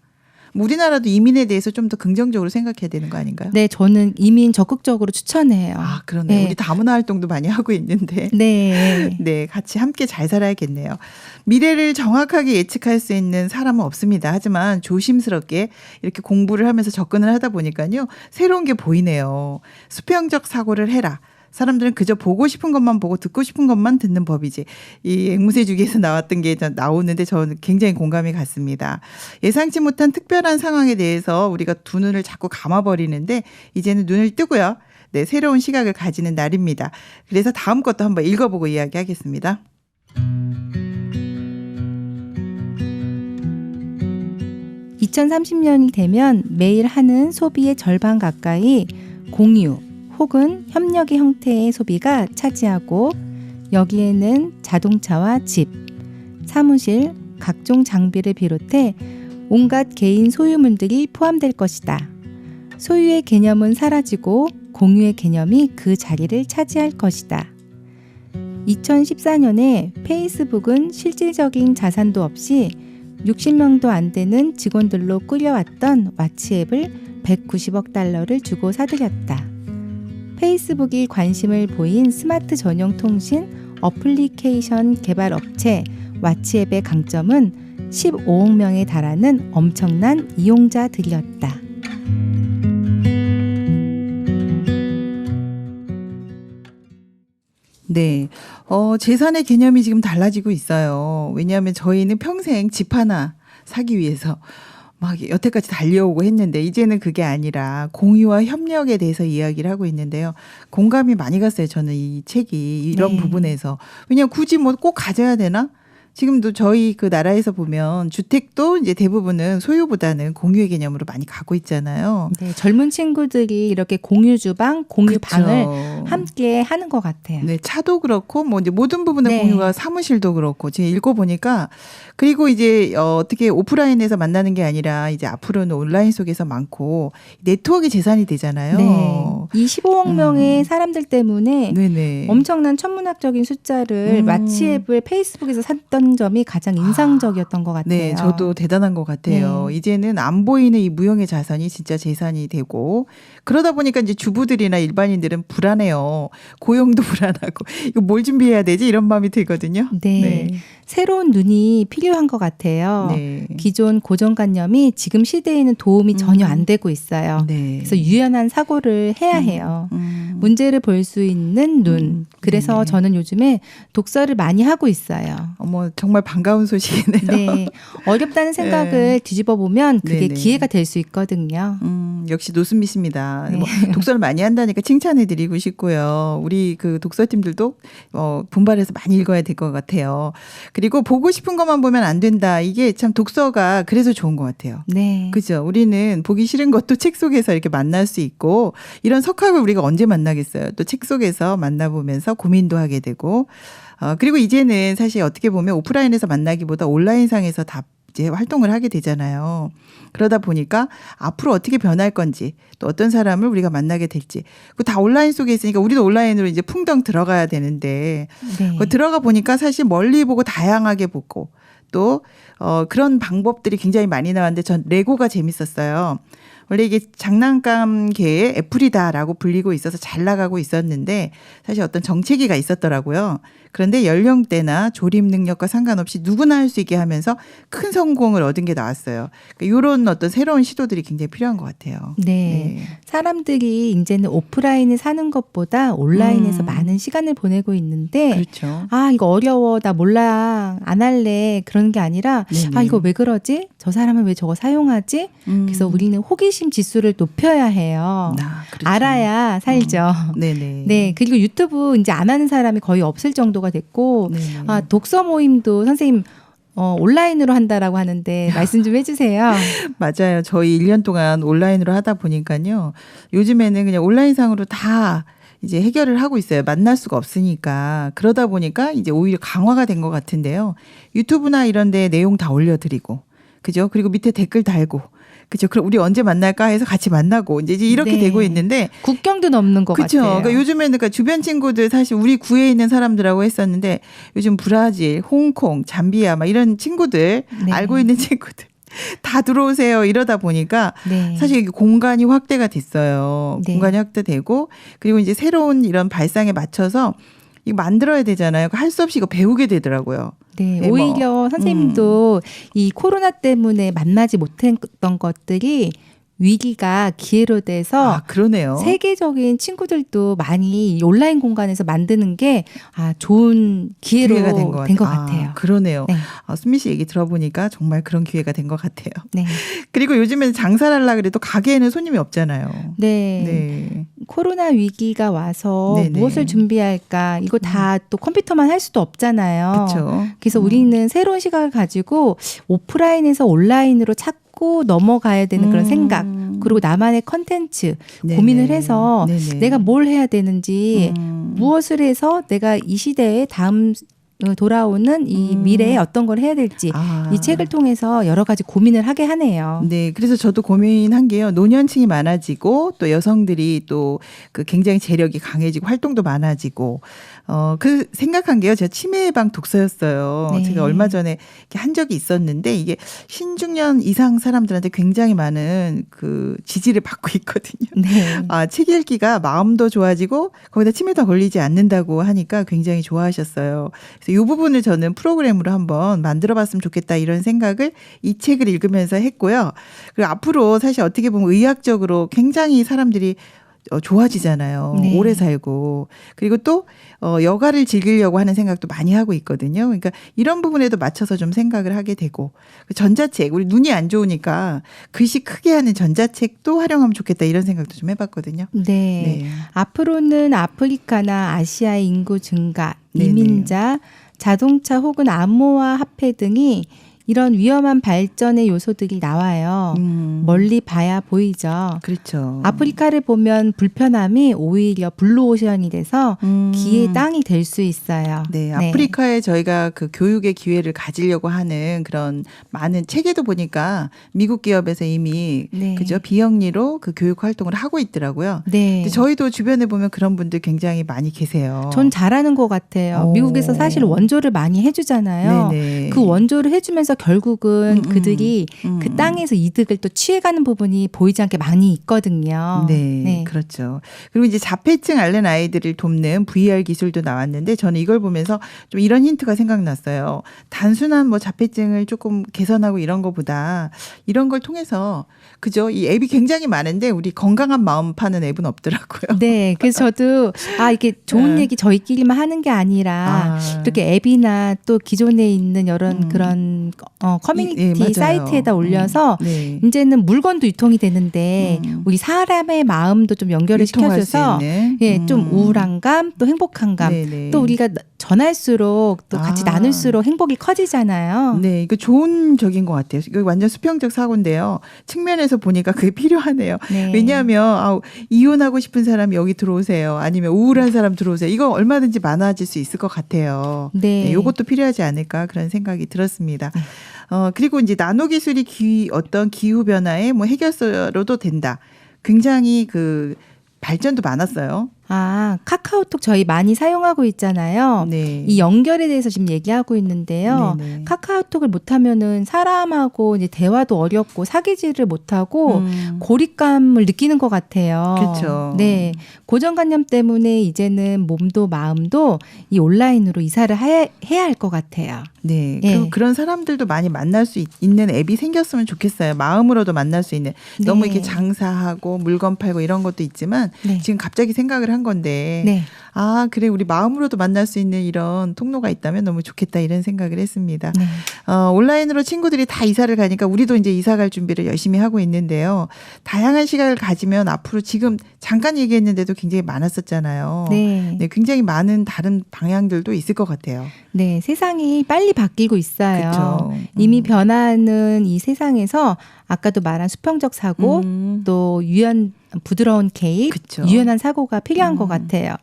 우리나라도 이민에 대해서 좀 더 긍정적으로 생각해야 되는 거 아닌가요?
네, 저는 이민 적극적으로 추천해요.
아, 그러네요.
네.
우리 다문화 활동도 많이 하고 있는데.
네.
네, 같이 함께 잘 살아야겠네요. 미래를 정확하게 예측할 수 있는 사람은 없습니다. 하지만 조심스럽게 이렇게 공부를 하면서 접근을 하다 보니까요. 새로운 게 보이네요. 수평적 사고를 해라. 사람들은 그저 보고 싶은 것만 보고 듣고 싶은 것만 듣는 법이지. 이 앵무새 주기에서 나왔던 게 나오는데 저는 굉장히 공감이 갔습니다. 예상치 못한 특별한 상황에 대해서 우리가 두 눈을 자꾸 감아버리는데 이제는 눈을 뜨고요. 네, 새로운 시각을 가지는 날입니다. 그래서 다음 것도 한번 읽어보고 이야기하겠습니다.
(2030년이) 되면 매일 하는 소비의 절반 가까이 공유 혹은 협력의 형태의 소비가 차지하고 여기에는 자동차와 집, 사무실, 각종 장비를 비롯해 온갖 개인 소유물들이 포함될 것이다. 소유의 개념은 사라지고 공유의 개념이 그 자리를 차지할 것이다. 2014년에 페이스북은 실질적인 자산도 없이 60명도 안 되는 직원들로 꾸려왔던 왓츠앱을 190억 달러를 주고 사들였다. 페이스북이 관심을 보인 스마트 전용 통신 어플리케이션 개발 업체 왓츠앱의 강점은 15억 명에 달하는 엄청난 이용자들이었다.
네. 재산의 개념이 지금 달라지고 있어요. 왜냐하면 저희는 평생 집 하나 사기 위해서 막 여태까지 달려오고 했는데 이제는 그게 아니라 공유와 협력에 대해서 이야기를 하고 있는데요. 공감이 많이 갔어요. 저는 이 책이 이런
네.
부분에서. 왜냐하면 굳이 뭐 꼭 가져야 되나? 지금도 저희 그 나라에서 보면 주택도 이제 대부분은 소유보다는 공유의 개념으로 많이 가고 있잖아요.
네, 젊은 친구들이 이렇게 공유 주방, 공유
그쵸.
방을 함께 하는 것 같아요.
네, 차도 그렇고 뭐 이제 모든 부분의
네.
공유가 사무실도 그렇고 지금 읽어보니까 그리고 이제 어떻게 오프라인에서 만나는 게 아니라 이제 앞으로는 온라인 속에서 많고 네트워크가 재산이 되잖아요.
네, 이 15억 명의 사람들 때문에
네네.
엄청난 천문학적인 숫자를 왓츠앱을 페이스북에서 샀던 그런 점이 가장 인상적이었던 것 같아요.
네, 저도 대단한 것 같아요.
네.
이제는 안 보이는 이 무형의 자산이 진짜 재산이 되고 그러다 보니까 이제 주부들이나 일반인들은 불안해요. 고용도 불안하고 이거 뭘 준비해야 되지 이런 마음이 들거든요.
네. 새로운 눈이 필요한 것 같아요.
네.
기존 고정관념이 지금 시대에는 도움이 전혀 안 되고 있어요.
네.
그래서 유연한 사고를 해야 해요. 문제를 볼 수 있는 눈. 그래서
네.
저는 요즘에 독서를 많이 하고 있어요.
어머 정말 반가운 소식이네요.
네. 어렵다는 생각을
네.
뒤집어 보면 그게
네네.
기회가 될 수 있거든요.
역시 노순미십니다.
네.
뭐 독서를 많이 한다니까 칭찬해드리고 싶고요. 우리 그 독서팀들도 분발해서 많이 읽어야 될 것 같아요. 그리고 보고 싶은 것만 보면 안 된다. 이게 참 독서가 그래서 좋은 것 같아요.
네.
그죠? 우리는 보기 싫은 것도 책 속에서 이렇게 만날 수 있고 이런 석학을 우리가 언제 만나겠어요? 또 책 속에서 만나보면서 고민도 하게 되고 그리고 이제는 사실 어떻게 보면 오프라인에서 만나기보다 온라인상에서 다 이제 활동을 하게 되잖아요. 그러다 보니까 앞으로 어떻게 변할 건지 또 어떤 사람을 우리가 만나게 될지 그 다 온라인 속에 있으니까 우리도 온라인으로 이제 풍덩 들어가야 되는데
네.
들어가 보니까 사실 멀리 보고 다양하게 보고 또 그런 방법들이 굉장히 많이 나왔는데 전 레고가 재밌었어요. 원래 이게 장난감계의 애플이다라고 불리고 있어서 잘 나가고 있었는데 사실 어떤 정체기가 있었더라고요. 그런데 연령대나 조립 능력과 상관없이 누구나 할 수 있게 하면서 큰 성공을 얻은 게 나왔어요. 그러니까 이런 어떤 새로운 시도들이 굉장히 필요한 것 같아요.
네. 사람들이 이제는 오프라인에 사는 것보다 온라인에서 많은 시간을 보내고 있는데
그렇죠.
아 이거 어려워 나 몰라 안 할래 그런 게 아니라
네네.
아 이거 왜 그러지? 저 사람은 왜 저거 사용하지? 그래서 우리는 호기심 지수를 높여야 해요.
그렇죠.
알아야 살죠.
네네.
네. 그리고 유튜브 이제 안 하는 사람이 거의 없을 정도가 됐고
네네.
아 독서 모임도 선생님 온라인으로 한다라고 하는데 말씀 좀 해주세요.
맞아요. 저희 1년 동안 온라인으로 하다 보니까요. 요즘에는 그냥 온라인상으로 다 이제 해결을 하고 있어요. 만날 수가 없으니까. 그러다 보니까 이제 오히려 강화가 된 것 같은데요. 유튜브나 이런 데 내용 다 올려드리고. 그죠? 그리고 밑에 댓글 달고. 그죠? 그럼 우리 언제 만날까 해서 같이 만나고 이제 이렇게
네.
되고 있는데
국경도 넘는 것
그렇죠.
같아요.
그러니까 요즘에는 그러니까 주변 친구들 사실 우리 구에 있는 사람들하고 했었는데 요즘 브라질, 홍콩, 잠비아 막 이런 친구들
네.
알고 있는 친구들 다 들어오세요. 이러다 보니까
네.
사실 이게 공간이 확대가 됐어요.
네.
공간이 확대되고 그리고 이제 새로운 이런 발상에 맞춰서 이거 만들어야 되잖아요. 할 수 없이 이거 배우게 되더라고요.
네,
네,
오히려 선생님도 이 코로나 때문에 만나지 못했던 것들이 위기가 기회로 돼서
그러네요.
세계적인 친구들도 많이 온라인 공간에서 만드는 게 좋은 기회로
기회가
된 것 같아요.
그러네요.
네.
수미 씨 얘기 들어보니까 정말 그런 기회가 된 것 같아요.
네.
그리고 요즘에는 장사를 하려고 그래도 가게에는 손님이 없잖아요.
네.
네.
코로나 위기가 와서
네네.
무엇을 준비할까? 이거 다 또 컴퓨터만 할 수도 없잖아요.
그렇죠.
그래서 우리는 새로운 시각을 가지고 오프라인에서 온라인으로 찾고 넘어가야 되는 그런 생각. 그리고 나만의 컨텐츠 고민을 해서
네네.
내가 뭘 해야 되는지 무엇을 해서 내가 이 시대에 다음 돌아오는 이 미래에 어떤 걸 해야 될지 이 책을 통해서 여러 가지 고민을 하게 하네요.
네, 그래서 저도 고민한 게요. 노년층이 많아지고 또 여성들이 또 그 굉장히 재력이 강해지고 활동도 많아지고 그 생각한 게요. 제가 치매 예방 독서였어요.
네.
제가 얼마 전에 이렇게 한 적이 있었는데 이게 신중년 이상 사람들한테 굉장히 많은 그 지지를 받고 있거든요.
네.
책 읽기가 마음도 좋아지고 거기다 치매도 걸리지 않는다고 하니까 굉장히 좋아하셨어요. 그래서 이 부분을 저는 프로그램으로 한번 만들어봤으면 좋겠다 이런 생각을 이 책을 읽으면서 했고요. 그리고 앞으로 사실 어떻게 보면 의학적으로 굉장히 사람들이 좋아지잖아요.
네.
오래 살고. 그리고 또 여가를 즐기려고 하는 생각도 많이 하고 있거든요. 그러니까 이런 부분에도 맞춰서 좀 생각을 하게 되고 전자책 우리 눈이 안 좋으니까 글씨 크게 하는 전자책도 활용하면 좋겠다 이런 생각도 좀 해봤거든요.
네.
네.
앞으로는 아프리카나 아시아의 인구 증가,
네네.
이민자, 자동차 혹은 암호화 화폐 등이 이런 위험한 발전의 요소들이 나와요. 멀리 봐야 보이죠.
그렇죠.
아프리카를 보면 불편함이 오히려 블루오션이 돼서 기회의 땅이 될 수 있어요.
네, 아프리카에 저희가 그 교육의 기회를 가지려고 하는 그런 많은 책에도 보니까 미국 기업에서 이미
네.
그죠 비영리로 그 교육 활동을 하고 있더라고요.
네.
근데 저희도 주변에 보면 그런 분들 굉장히 많이 계세요.
전 잘하는 것 같아요.
오.
미국에서 사실 원조를 많이 해주잖아요.
네네.
그 원조를 해주면서 결국은 그들이 그 땅에서 이득을 또 취해가는 부분이 보이지 않게 많이 있거든요.
네, 그렇죠. 그리고 이제 자폐증 앓는 아이들을 돕는 VR 기술도 나왔는데 저는 이걸 보면서 좀 이런 힌트가 생각났어요. 단순한 뭐 자폐증을 조금 개선하고 이런 거보다 이런 걸 통해서 그죠? 이 앱이 굉장히 많은데 우리 건강한 마음 파는 앱은 없더라고요.
네, 그래서 저도 이게 좋은 얘기 저희끼리만 하는 게 아니라 이렇게 앱이나 또 기존에 있는 이런 그런 커뮤니티 사이트에다 올려서 이제는 물건도 유통이 되는데 우리 사람의 마음도 좀 연결을 시켜줘서 좀 우울한감 또 행복한감 또 우리가 전할수록 또 같이 나눌수록 행복이 커지잖아요.
네, 이거 좋은 적인 것 같아요. 이거 완전 수평적 사고인데요. 측면에서 보니까 그게 필요하네요.
네.
왜냐하면 이혼하고 싶은 사람이 여기 들어오세요. 아니면 우울한 사람 들어오세요. 이거 얼마든지 많아질 수 있을 것 같아요.
네,
이것도 필요하지 않을까 그런 생각이 들었습니다. 그리고 이제 나노 기술이 어떤 기후 변화의 뭐 해결사로도 된다. 굉장히 그 발전도 많았어요.
카카오톡 저희 많이 사용하고 있잖아요.
네.
이 연결에 대해서 지금 얘기하고 있는데요.
네네.
카카오톡을 못하면은 사람하고 이제 대화도 어렵고 사귀지를 못하고 고립감을 느끼는 것 같아요.
그렇죠.
네, 고정관념 때문에 이제는 몸도 마음도 이 온라인으로 이사를 해야 할 것 같아요.
네. 그리고 그런 사람들도 많이 만날 수 있는 앱이 생겼으면 좋겠어요. 마음으로도 만날 수 있는. 너무 이렇게 장사하고 물건 팔고 이런 것도 있지만 지금 갑자기 생각을 한 건데 그래 우리 마음으로도 만날 수 있는 이런 통로가 있다면 너무 좋겠다 이런 생각을 했습니다. 온라인으로 친구들이 다 이사를 가니까 우리도 이제 이사 갈 준비를 열심히 하고 있는데요. 다양한 시간을 가지면 앞으로 지금 잠깐 얘기했는데도 굉장히 많았었잖아요.
네,
굉장히 많은 다른 방향들도 있을 것 같아요.
네, 세상이 빨리 바뀌고 있어요.
그쵸.
이미 변하는 이 세상에서 아까도 말한 수평적 사고 또 부드러운 개입,
그쵸.
유연한 사고가 필요한 것 같아요.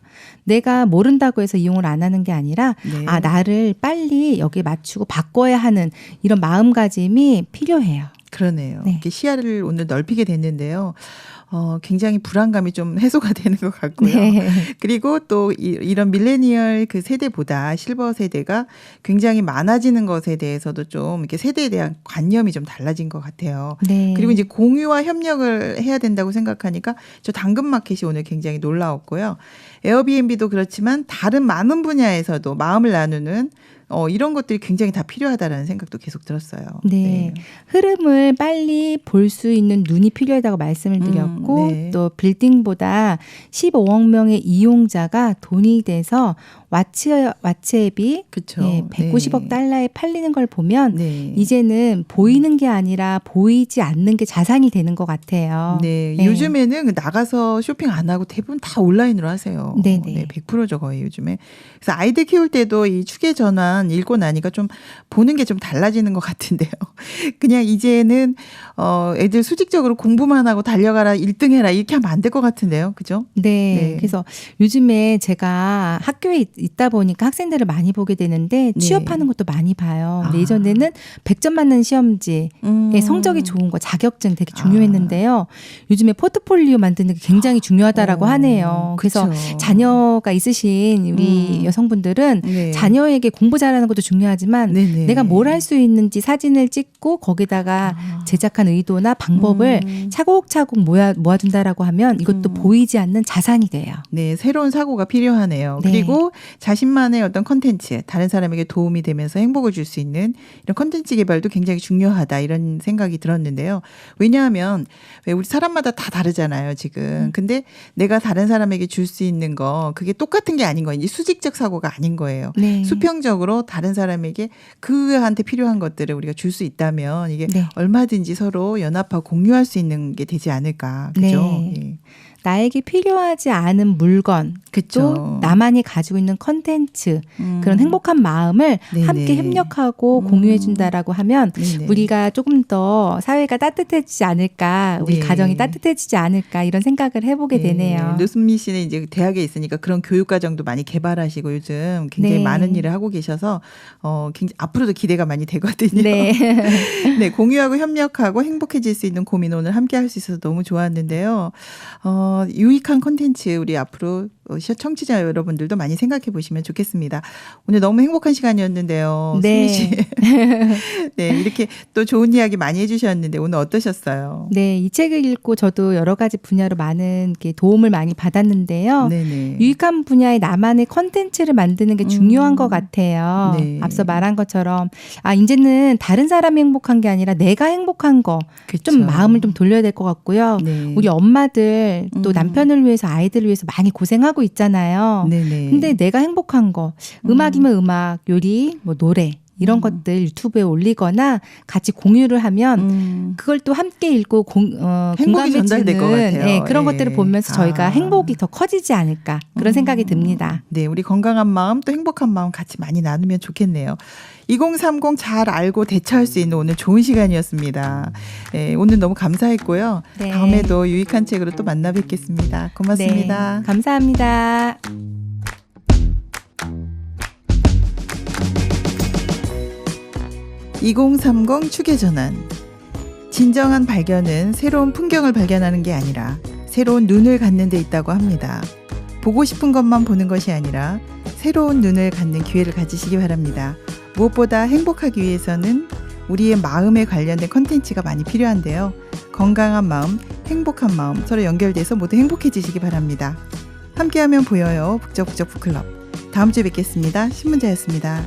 내가 모른다고 해서 이용을 안 하는 게 아니라 나를 빨리 여기에 맞추고 바꿔야 하는 이런 마음가짐이 필요해요.
그러네요. 이렇게 시야를 오늘 넓히게 됐는데요. 굉장히 불안감이 좀 해소가 되는 것 같고요. 그리고 또 이런 밀레니얼 그 세대보다 실버 세대가 굉장히 많아지는 것에 대해서도 좀 이렇게 세대에 대한 관념이 좀 달라진 것 같아요. 그리고 이제 공유와 협력을 해야 된다고 생각하니까 저 당근마켓이 오늘 굉장히 놀라웠고요. 에어비앤비도 그렇지만 다른 많은 분야에서도 마음을 나누는 이런 것들이 굉장히 다 필요하다라는 생각도 계속 들었어요.
네. 흐름을 빨리 볼 수 있는 눈이 필요하다고 말씀을 드렸고 또 빌딩보다 15억 명의 이용자가 돈이 돼서 왓츠앱이 190억 달러에 팔리는 걸 보면 이제는 보이는 게 아니라 보이지 않는 게 자산이 되는 것 같아요.
요즘에는 나가서 쇼핑 안 하고 대부분 다 온라인으로 하세요. 100%죠 거의 요즘에. 그래서 아이들 키울 때도 이 축의 전환 읽고 나니까 좀 보는 게 좀 달라지는 것 같은데요. 그냥 이제는 애들 수직적으로 공부만 하고 달려가라 1등 해라 이렇게 하면 안 될 것 같은데요. 그죠?
그래서 요즘에 제가 학교에 있다 보니까 학생들을 많이 보게 되는데 취업하는 것도 많이 봐요. 근데 예전에는 100점 맞는 시험지에 성적이 좋은 거 자격증 되게 중요했는데요. 요즘에 포트폴리오 만드는 게 굉장히 중요하다라고 하네요. 그래서 자녀가 있으신 우리 여성분들은 자녀에게 공부 잘하는 것도 중요하지만 내가 뭘 할 수 있는지 사진을 찍고 거기다가 제작한 의도나 방법을 차곡차곡 모아둔다라고 하면 이것도 보이지 않는 자산이 돼요.
네, 새로운 사고가 필요하네요. 그리고 자신만의 어떤 컨텐츠, 다른 사람에게 도움이 되면서 행복을 줄 수 있는 이런 컨텐츠 개발도 굉장히 중요하다 이런 생각이 들었는데요. 왜냐하면 왜 우리 사람마다 다 다르잖아요, 지금. 근데 내가 다른 사람에게 줄 수 있는 거 그게 똑같은 게 아닌 거예요. 이제 수직적 사고가 아닌 거예요. 수평적으로 다른 사람에게 그한테 필요한 것들을 우리가 줄 수 있다면 이게 얼마든지 서로 연합하고 공유할 수 있는 게 되지 않을까. 그죠?
나에게 필요하지 않은 물건,
그쵸.
또 나만이 가지고 있는 컨텐츠, 그런 행복한 마음을
네네.
함께 협력하고 공유해준다라고 하면
네네.
우리가 조금 더 사회가 따뜻해지지 않을까, 우리
네.
가정이 따뜻해지지 않을까 이런 생각을 해보게
네.
되네요.
노순미 씨는 이제 대학에 있으니까 그런 교육과정도 많이 개발하시고 요즘 굉장히
네.
많은 일을 하고 계셔서 굉장히 앞으로도 기대가 많이 되거든요.
네.
네, 공유하고 협력하고 행복해질 수 있는 고민 오늘 함께 할 수 있어서 너무 좋았는데요. 유익한 콘텐츠 우리 앞으로 청취자 여러분들도 많이 생각해 보시면 좋겠습니다. 오늘 너무 행복한 시간이었는데요.
네.
수미 씨. 네, 이렇게 또 좋은 이야기 많이 해주셨는데 오늘 어떠셨어요?
네, 이 책을 읽고 저도 여러 가지 분야로 많은 도움을 많이 받았는데요.
네네.
유익한 분야의 나만의 컨텐츠를 만드는 게 중요한 것 같아요.
네.
앞서 말한 것처럼 이제는 다른 사람이 행복한 게 아니라 내가 행복한 거 좀 마음을 좀 돌려야 될 것 같고요.
네.
우리 엄마들 또 남편을 위해서 아이들을 위해서 많이 고생하고 있잖아요.
네네.
근데 내가 행복한 거 음악이면 음악, 요리, 뭐 노래 이런 것들 유튜브에 올리거나 같이 공유를 하면 그걸 또 함께 읽고
행복이 전달될 것 같아요.
네, 그런
예.
것들을 보면서 저희가 행복이 더 커지지 않을까 그런 생각이 듭니다.
네, 우리 건강한 마음 또 행복한 마음 같이 많이 나누면 좋겠네요. 2030 잘 알고 대처할 수 있는 오늘 좋은 시간이었습니다. 네, 오늘 너무 감사했고요.
네.
다음에도 유익한 책으로 또 만나 뵙겠습니다. 고맙습니다.
네, 감사합니다.
(2030) 추계전환. 진정한 발견은 새로운 풍경을 발견하는 게 아니라 새로운 눈을 갖는 데 있다고 합니다. 보고 싶은 것만 보는 것이 아니라 새로운 눈을 갖는 기회를 가지시기 바랍니다. 무엇보다 행복하기 위해서는 우리의 마음에 관련된 컨텐츠가 많이 필요한데요. 건강한 마음, 행복한 마음 서로 연결돼서 모두 행복해지시기 바랍니다. 함께하면 보여요. 북적북적 북클럽. 다음 주에 뵙겠습니다. 신문자였습니다.